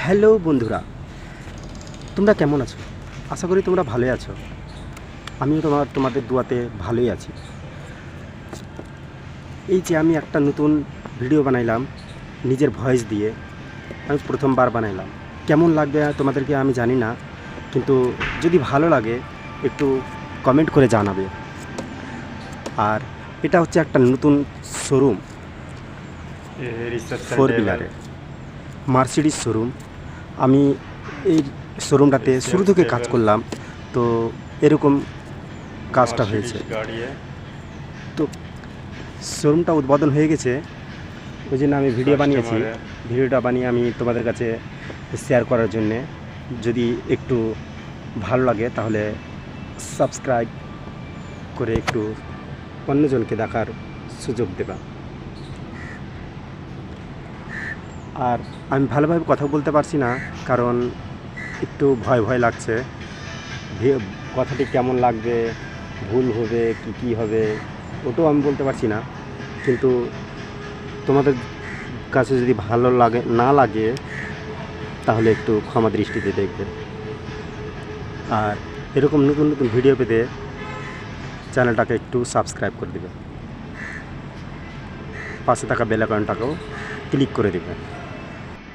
Hello বন্ধুরা, তোমরা কেমন আছো? আশা করি তোমরা ভালোই আছো। আমিও তোমাদের দোয়াতে ভালোই আছি। এই যে আমি একটা নতুন ভিডিও বানাইলাম নিজের ভয়েস দিয়ে, আমি প্রথমবার বানাইলাম। কেমন লাগবে তোমাদেরকে আমি জানি না, কিন্তু যদি ভালো লাগে একটু কমেন্ট করে জানাবে। আর এটা হচ্ছে একটা নতুন শোরুম, ফোর হুইলারের মার্সিডিজ শোরুম। আমি এই শোরুমটাতে শুরু থেকে কাজ করলাম, তো এরকম কাজটা হয়েছে। তো শোরুমটা উদ্বোধন হয়ে গেছে, ওই জন্য আমি ভিডিও বানিয়েছি। ভিডিওটা বানিয়ে আমি তোমাদের কাছে শেয়ার করার জন্যে। যদি একটু ভালো লাগে তাহলে সাবস্ক্রাইব করে একটু অন্যজনকে দেখার সুযোগ দেবা। আর আমি ভালোভাবে কথা বলতে পারছি না, কারণ একটু ভয় ভয় লাগছে। কথাটি কেমন লাগবে, ভুল হবে কি হবে ওটাও আমি বলতে পারছি না। কিন্তু তোমাদের কাছে যদি ভালো লাগে না লাগে তাহলে একটু ক্ষমা দৃষ্টিতে দেখবে। আর এরকম নতুন নতুন ভিডিও পেতে চ্যানেলটাকে একটু সাবস্ক্রাইব করে দেবে, পাশে থাকা বেল আইকনটাকেও ক্লিক করে দেবে।